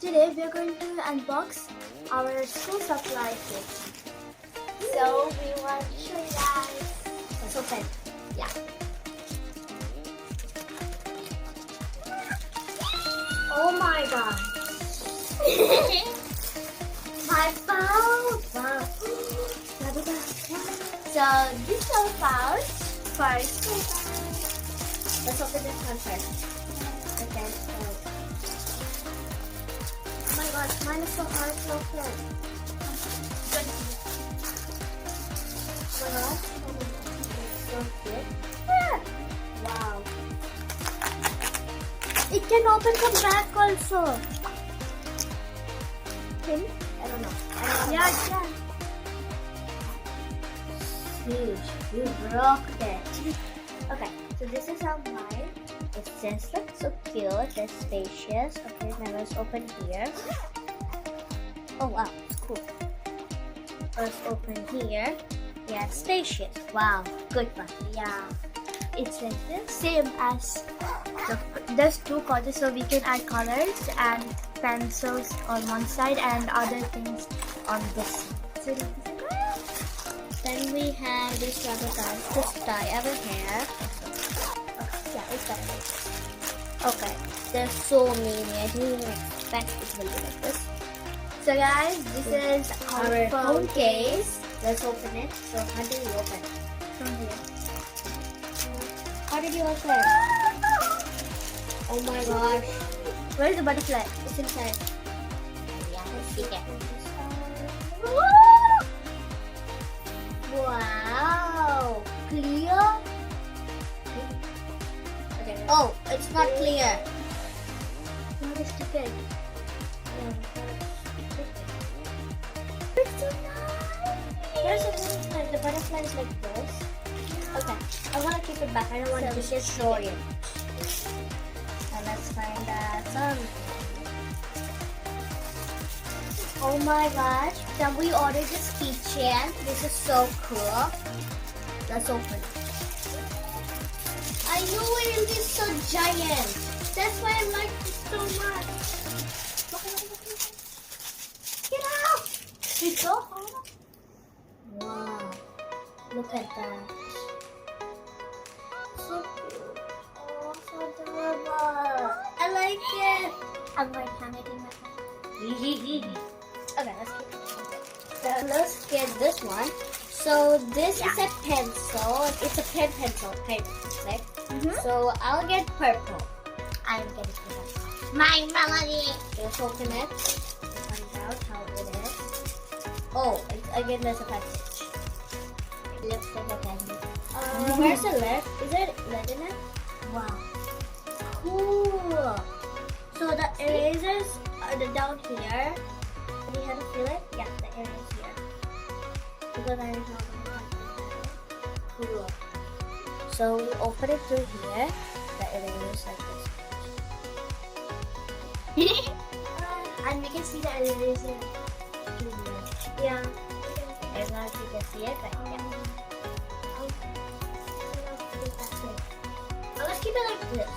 today we are going to unbox our school supply kit. So we want to show you guys. Let's open. Yeah. Oh my god. My phone. Wow. So this is our pouch for school. Let's open this one first. Okay. Oh my god, mine is so hard to open. So good. Yeah. Wow. It can open from back also. Can? I don't know. Yeah, it can. Huge. You broke it. Okay, so this is how mine. It just looks so cute. It's spacious. Okay, now let's open here. Oh wow, it's cool. Let's open here. Yeah, it's spacious. Wow, good one. Yeah, it's like the same as there's two colors, so we can add colors and pencils on one side and other things on this side. So then we have this rubber band to tie our hair. Yeah, it's better. Okay, there's so many. I didn't even expect it will be like this. So guys, this is our phone case. Let's open it. So how do you open it? From here. How did you open it? Oh my gosh. Where is the butterfly? It's inside. Yeah, let's see it. Wow. Clear? Okay. Oh, it's not clear. Not a sticker. It's so nice. There's a butterfly. The butterfly is like this. Okay. I want to keep it back. I don't want to just show you. And let's find that some. Oh my gosh. Then we ordered this keychain. This is so cool. Let's open it. I knew it will be so giant. That's why I like it so much. Get out! It's so hard. Wow. Look at that. So cute. Oh, so adorable. I like it. I'm like hammering my hand. Okay, let's keep it. So let's get this one. So this is a pencil. It's a pencil. So I'll get purple. I'm getting purple. My melody. Let's open it. Find out how it is. Oh, again there's a package. It looks like a candy. Where's the lid? Is there lid in it? Wow. Cool. So the erasers are down here. Do you have to feel it? Yeah, the eraser here. Because I don't know. Cool. So we open it through here. The eraser is like this. And we can see the eraser through here. Yeah. I don't know if you can see it, but yeah. Let's keep it like this.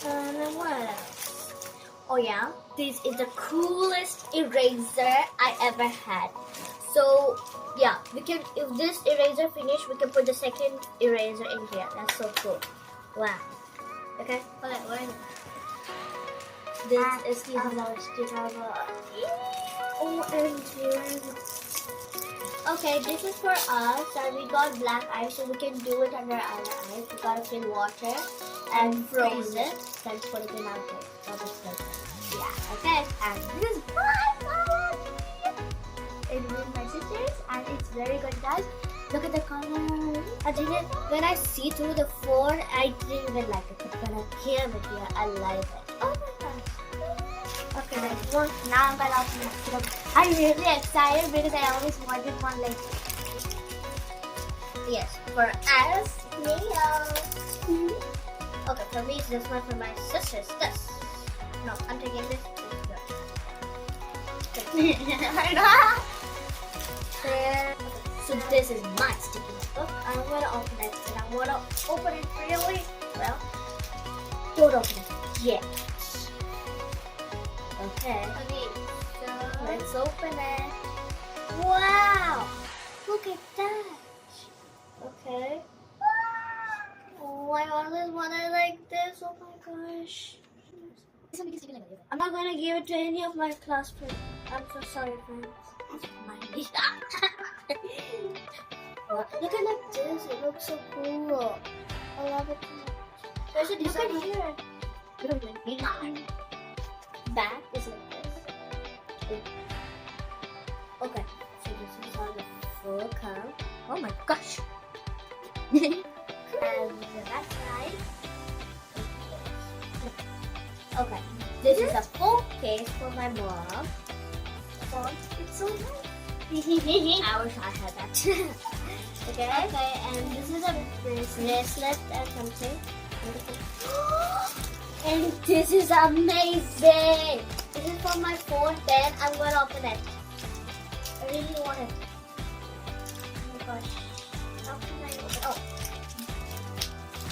And then what else? Oh yeah, this is the coolest eraser I ever had. So yeah, we can, if this eraser finish, we can put the second eraser in here. That's so cool. Wow. Okay. Okay. Where is it? This is the OMG. Okay, this is for us, and we got black eye, so we can do it under our eyes. We gotta fill water and freeze it, then put it in our face. Yeah, okay. And this is my melody. It is my sister's, and it's very good, guys. Look at the color. I didn't, when I see through the phone, I didn't even like it, but when I came with here, I like it. Oh my gosh. Okay, next one. Now I'm gonna open it. I'm really excited because I always wanted one like this. Yes, for us, Leo. Okay, for me it's this one. For my sister's this. No, I'm taking this. So this is my sticky book. I'm gonna open it, and I wanna open it really well. Don't open it yet. Okay. Okay, so Let's open it. Wow! Look at that. Okay. Oh, I always wanted like this. Oh my gosh. I'm not gonna give it to any of my classmates. I'm so sorry, friends. It's mine. Look at like this. It looks so cool. I love it. There's a design. Look at here. Back is like this. Okay, so this is on the full count. Oh my gosh! And the back side. Okay, this is a full case for my mom. So it's so nice. I wish I had that. Okay. Okay, and this is a bracelet and something. And this is amazing. This is for my phone. Then I'm gonna open it. I really want it. Oh my gosh. How can I open it? Oh.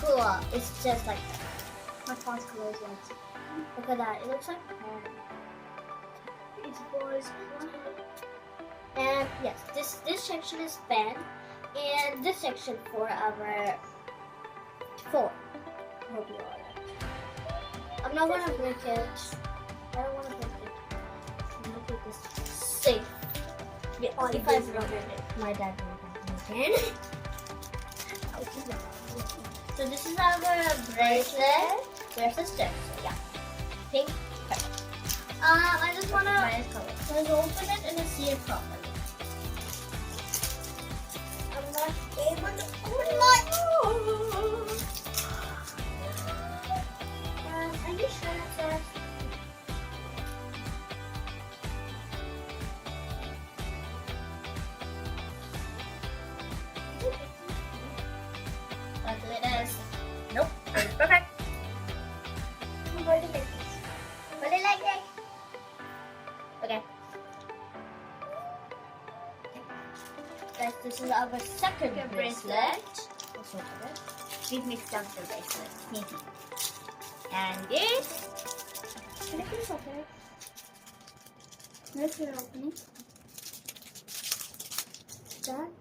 Cool. It's just like that. My phone's closed. Look at that. It looks like a pen. It's boys. And yes, this section is pen. And this section for our phone. I hope you all right. I'm not gonna break it. I don't wanna break it. I'm gonna keep this safe. Yeah, if I broke it, my dad will break it. So this is our bracelet. Where's the step? So yeah, pink. I just wanna let's open it and see it properly. I'm not able to open it. Are you sure that's us? Luckily it is. Nope. Perfect. Hold it like this. Hold it like that. Okay. Guys, this is our second bracelet. We've mixed up the bracelet. Maybe. And this. Can I please open it? Let's open it. Done.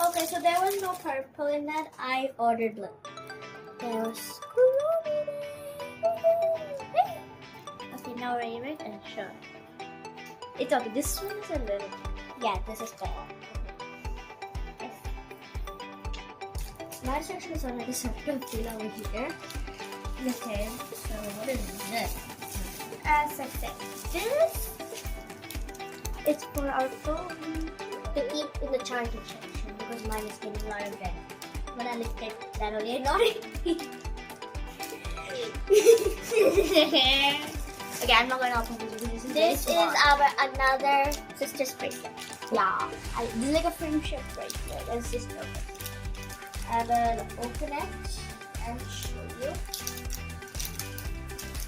Okay, so there was no purple in that. I ordered blue. There was Kuromi. Okay, now we're in it and sure. It's okay. This one is a little. Yeah, this is the. Yes. My section is already separate over here. Okay, so what is this? As I said, this it's for our phone to keep in the charging section because mine is getting larger. When I lift it, that only not it. Okay, I'm not gonna open this. This is our another sister's bracelet. Yeah, this is like a friendship bracelet and sister. I will open it and show you.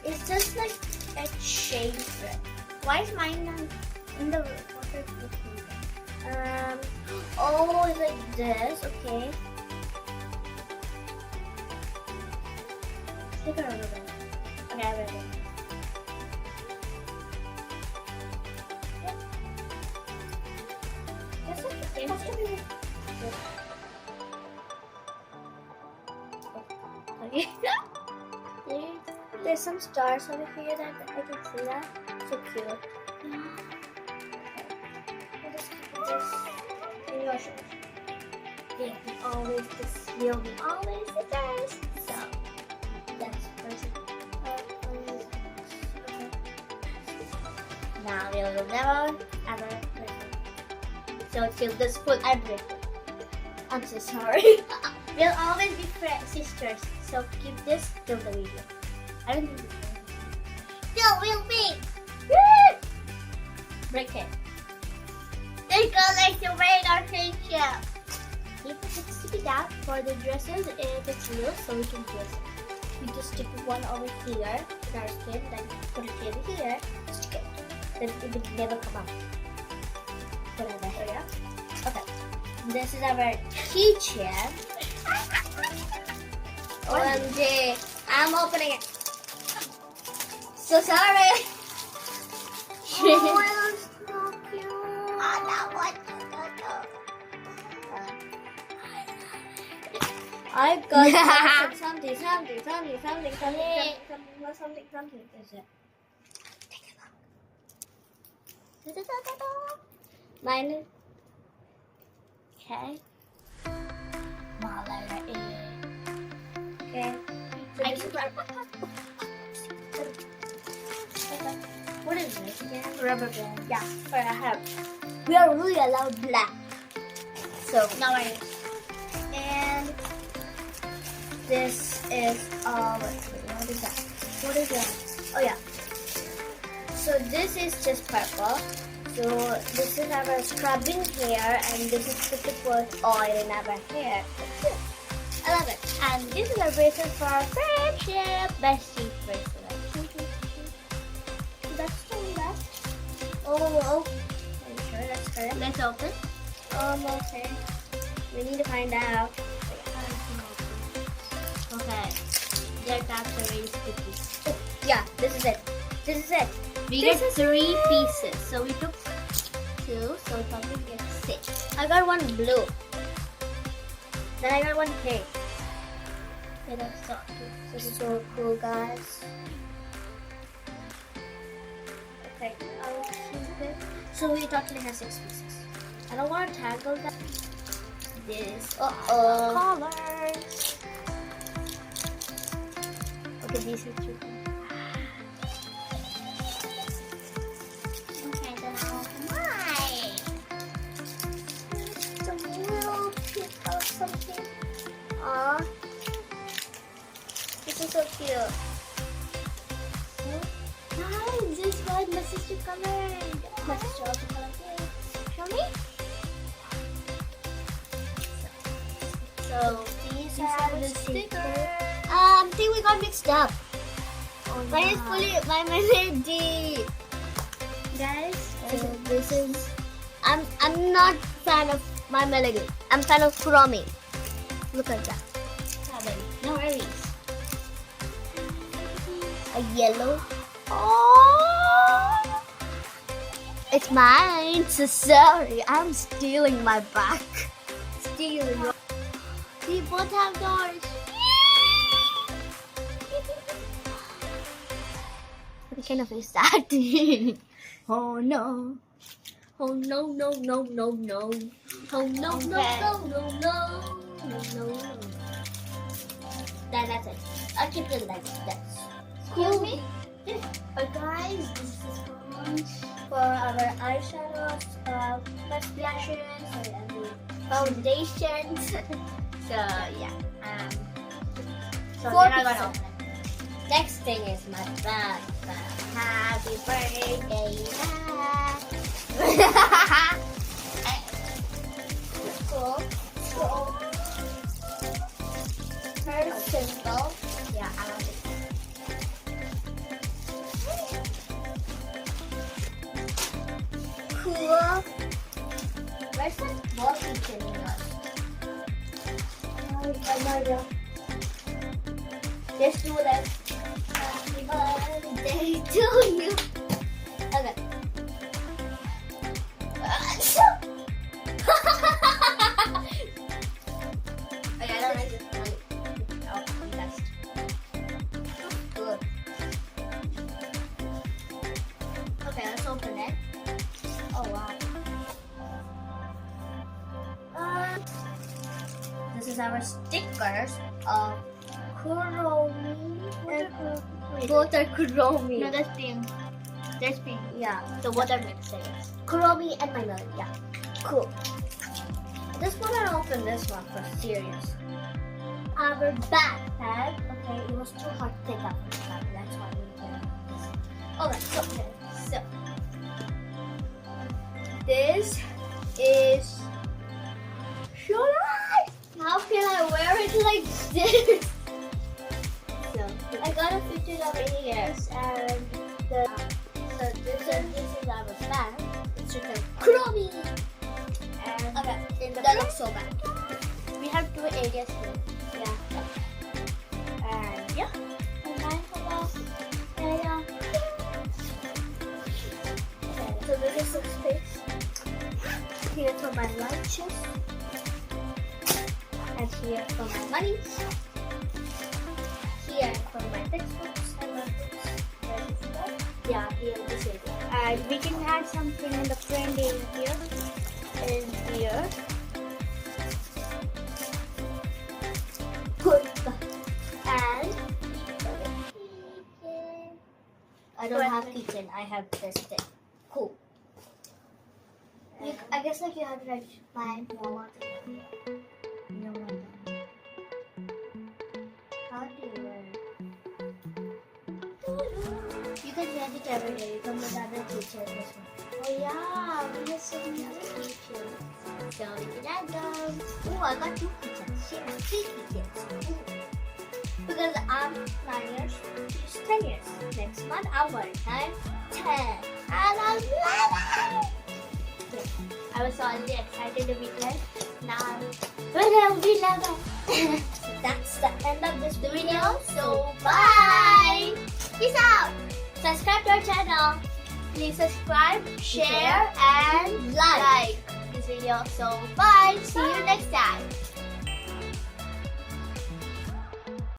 It's just like a chain thread. Why is mine not in the water? Oh, it's like this. Okay. Stick it over there. Okay, I will. Yes, okay. Has to be. Okay. There's some stars over here that I can see that. So cute. I'll just keep this in your shoes. Yeah, we'll be always sisters. So that's perfect. Okay. Now we'll never ever break it. So till this foot I break it. I'm so sorry. We'll always be sisters. So keep this till the video. I don't think it's no, we'll be. Break it. They go like the radar friendship. You can stick it out for the dresses if it's loose, so we can twist it. We just stick one over here with our skin, then put it over here, stick it. Then it will never come out. Whatever. So yeah. Okay. This is our keychain. OMG. I'm opening it. So sorry. Oh, it's so cute. I got something. Is it? Mine. Okay. My letter A. Okay. What is this again? Rubber band. Yeah, but I have. We are really allowed black. So now I. And this is what is that? What is that? Oh yeah. So this is just purple. So this is our scrubbing hair, and this is to put oil in our hair. I love it. And this is our bracelet for our friendship, bestie bracelet. That's still left. Oh. Are you sure that's correct? Let's open. Okay. We need to find out. Okay. Their taps are very sticky. Oh, yeah, this is it. We get 3 pieces. So we took 2, so we probably get 6. I got one blue. Then I got one pink. Okay, that's so cute. This is so cool, guys. Okay, I'll keep it. So we totally have 6 pieces. I don't want to tangle that. This. Colors. Okay, these are 2. Okay, then I'll open mine. It's a little piece of something. Aww. This is so cute. Guys, this is what my sister colored. My sister also colored it. Show me. So these are the stickers. I think we got mixed up. Oh, mine is mine is deep. Guys, so this is. I'm not fan of my Melody. I'm fan of Kuromi. Look at that. No worries. A yellow. Oh, it's mine. So sorry, I'm stealing my back. Stealing. We both have doors. What kind of is that? Oh no. Oh no, no, no, no, no. Oh no, no, no, no, no. No, no. That's it. I'll keep it like that. Excuse me? But guys, this is for our eyeshadows, blushes, and foundations. So yeah, so 4 then I'm gonna open it. Next thing is my bag. Happy birthday, cool. Very simple. Yeah, I love it. Cool. Where's that Washington? Just do that. Happy birthday to you. Okay. Okay, I don't like this one. Oh, best. Good. Okay, let's open it. Oh wow. This is our stickers of Kuromi. Both are Kuromi. No, that's pink. That's pink. Yeah. So what are mixing? Kuromi and my melody. Yeah. Cool. This one I opened this one for serious. Our backpack. Okay, it was too hard to take out the back. That's why we did this. Okay, so this is. Should I? How can I wear it like this? So I got a fitted over here, and this is our bag. It's written Kuromi. And okay, that looks so bad. We have 2 areas here. Yeah. And yeah. And I have a area. here for my lunches. And here for my money. Here for my textbooks and notebooks. Yeah, here this area. And we can add something in the front area here. In here. Good. And I don't have keychain. I have this thing. Cool. I guess like you have to write my mom. No one. How do you write? You can write it every day. You come with other teachers as well. Oh yeah, we have so many other teachers. So we can add them. Oh, I got 2 keychains. She has 3 keychains. Because I'm 9 years, she's 10 years. Next month I'm going to turn 10. And I'm 11. I was already excited to be 10. Now I'm will be 11. That's the end of this video. So bye. Peace out. Subscribe to our channel. Please subscribe, share, and like this video. So bye. See you next time.